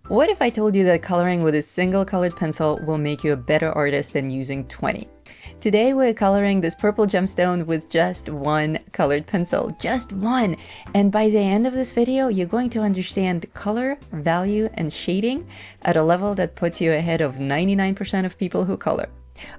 What if I told you that coloring with a single colored pencil will make you a better artist than using 20? Today we're coloring this purple gemstone with just one colored pencil, just one. And by the end of this video, you're going to understand color, value, and shading at a level that puts you ahead of 99% of people who color.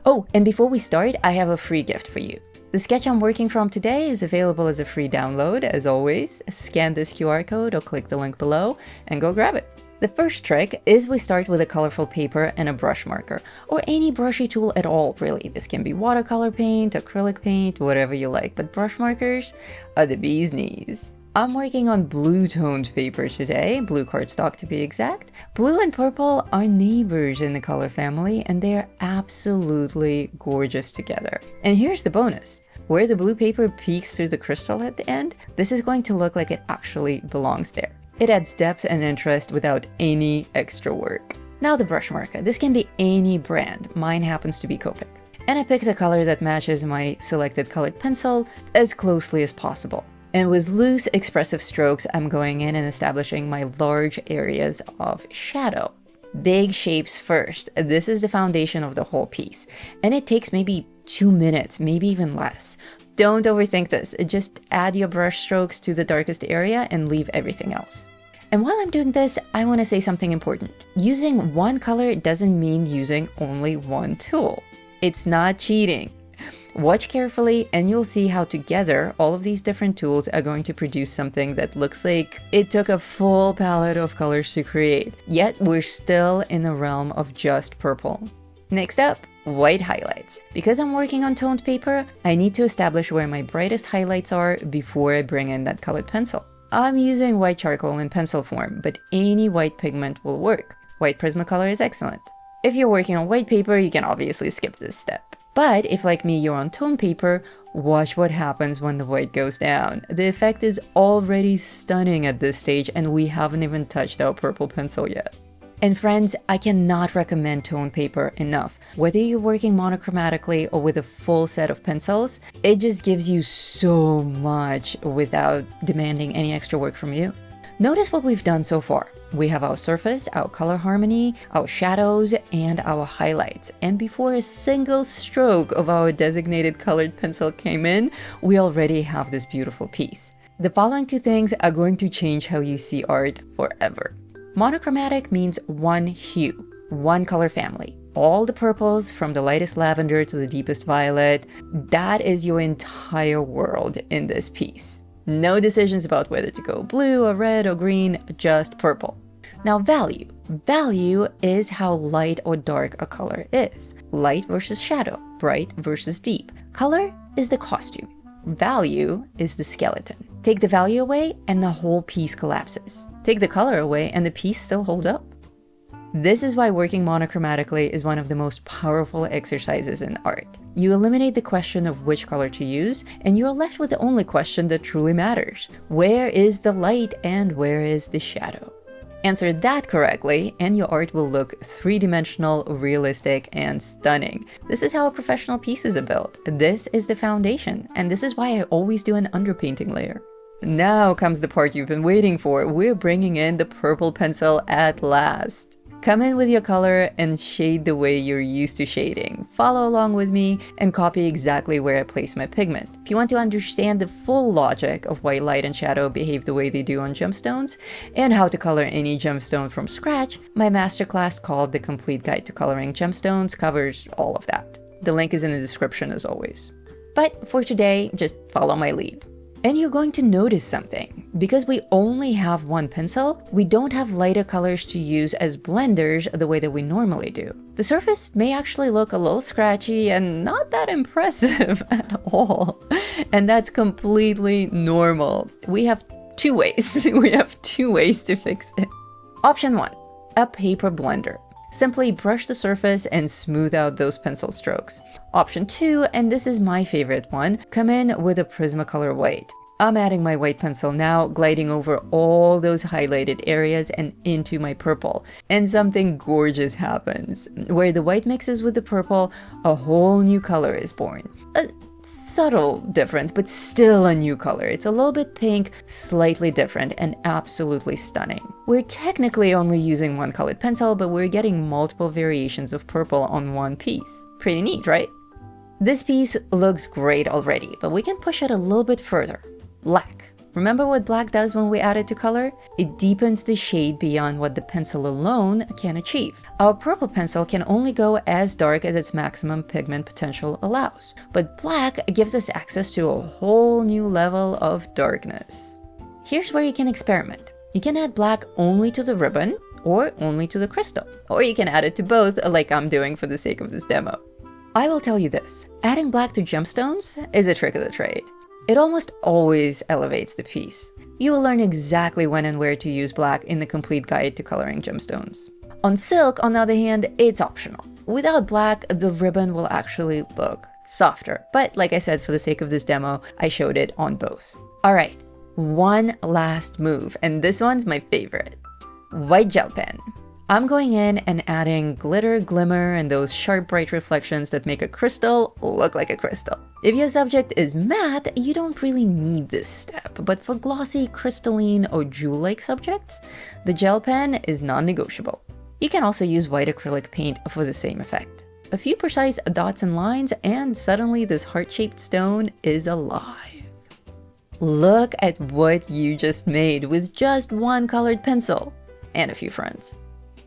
Oh, and before we start, I have a free gift for you. The sketch I'm working from today is available as a free download. As always, scan this QR code or click the link below and go grab it. The first trick is we start with a colorful paper and a brush marker, or any brushy tool at all, really. This can be watercolor paint, acrylic paint, whatever you like, but brush markers are the bee's knees. I'm working on blue-toned paper today, blue cardstock to be exact. Blue and purple are neighbors in the color family, and they're absolutely gorgeous together. And here's the bonus. Where the blue paper peeks through the crystal at the end, this is going to look like it actually belongs there. It adds depth and interest without any extra work. Now the brush marker. This can be any brand. Mine happens to be Copic. And I picked a color that matches my selected colored pencil as closely as possible. And with loose, expressive strokes, I'm going in and establishing my large areas of shadow. Big shapes first. This is the foundation of the whole piece. And it takes maybe 2 minutes, maybe even less. Don't overthink this. Just add your brush strokes to the darkest area and leave everything else. And while I'm doing this, I want to say something important. Using one color doesn't mean using only one tool. It's not cheating. Watch carefully and you'll see how together all of these different tools are going to produce something that looks like it took a full palette of colors to create. Yet we're still in the realm of just purple. Next up, white highlights. Because I'm working on toned paper, I need to establish where my brightest highlights are before I bring in that colored pencil. I'm using white charcoal in pencil form, but any white pigment will work. White Prismacolor is excellent. If you're working on white paper, you can obviously skip this step. But if, like me, you're on toned paper, watch what happens when the white goes down. The effect is already stunning at this stage, and we haven't even touched our purple pencil yet. And friends, I cannot recommend toned paper enough. Whether you're working monochromatically or with a full set of pencils, it just gives you so much without demanding any extra work from you. Notice what we've done so far. We have our surface, our color harmony, our shadows, and our highlights. And before a single stroke of our designated colored pencil came in, we already have this beautiful piece. The following two things are going to change how you see art forever. Monochromatic means one hue, one color family. All the purples from the lightest lavender to the deepest violet, that is your entire world in this piece. No decisions about whether to go blue or red or green, just purple. Now value. Value is how light or dark a color is. Light versus shadow, bright versus deep. Color is the costume. Value is the skeleton. Take the value away and the whole piece collapses. Take the color away and the piece still holds up. This is why working monochromatically is one of the most powerful exercises in art. You eliminate the question of which color to use, and you are left with the only question that truly matters. Where is the light and where is the shadow? Answer that correctly, and your art will look three-dimensional, realistic, and stunning. This is how a professional pieces are built. This is the foundation, and this is why I always do an underpainting layer. Now comes the part you've been waiting for. We're bringing in the purple pencil at last. Come in with your color and shade the way you're used to shading. Follow along with me and copy exactly where I place my pigment. If you want to understand the full logic of why light and shadow behave the way they do on gemstones, and how to color any gemstone from scratch, my masterclass called The Complete Guide to Coloring Gemstones covers all of that. The link is in the description as always. But for today, just follow my lead. And you're going to notice something. Because we only have one pencil, we don't have lighter colors to use as blenders the way that we normally do. The surface may actually look a little scratchy and not that impressive at all. And that's completely normal. We have two ways. We have two ways to fix it. Option 1, a paper blender. Simply brush the surface and smooth out those pencil strokes. Option 2, and this is my favorite one, come in with a Prismacolor white. I'm adding my white pencil now, gliding over all those highlighted areas and into my purple. And something gorgeous happens. Where the white mixes with the purple, a whole new color is born. subtle difference, but still a new color. It's a little bit pink, slightly different, and absolutely stunning. We're technically only using one colored pencil, but we're getting multiple variations of purple on one piece. Pretty neat, right? This piece looks great already, but we can push it a little bit further. Black. Remember what black does when we add it to color? It deepens the shade beyond what the pencil alone can achieve. Our purple pencil can only go as dark as its maximum pigment potential allows, but black gives us access to a whole new level of darkness. Here's where you can experiment. You can add black only to the ribbon or only to the crystal, or you can add it to both like I'm doing for the sake of this demo. I will tell you this, adding black to gemstones is a trick of the trade. It almost always elevates the piece. You will learn exactly when and where to use black in the complete guide to coloring gemstones. On silk, on the other hand, it's optional. Without black, the ribbon will actually look softer. But like I said, for the sake of this demo, I showed it on both. All right, one last move, and this one's my favorite. White gel pen. I'm going in and adding glitter, glimmer, and those sharp, bright reflections that make a crystal look like a crystal. If your subject is matte, you don't really need this step, but for glossy, crystalline, or jewel-like subjects, the gel pen is non-negotiable. You can also use white acrylic paint for the same effect. A few precise dots and lines, and suddenly this heart-shaped stone is alive. Look at what you just made with just one colored pencil and a few friends.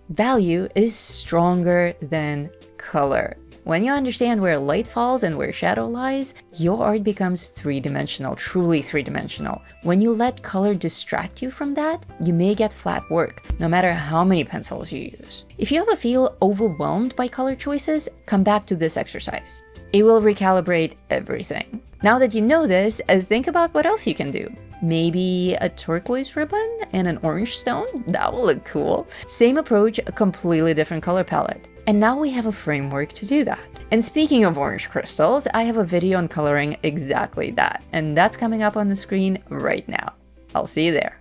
Value is stronger than color. When you understand where light falls and where shadow lies, your art becomes three-dimensional, truly three-dimensional. When you let color distract you from that, you may get flat work, no matter how many pencils you use. If you ever feel overwhelmed by color choices, come back to this exercise. It will recalibrate everything. Now that you know this, think about what else you can do. Maybe a turquoise ribbon and an orange stone? That will look cool. Same approach, a completely different color palette. And now we have a framework to do that. And speaking of orange crystals, I have a video on coloring exactly that. And that's coming up on the screen right now. I'll see you there.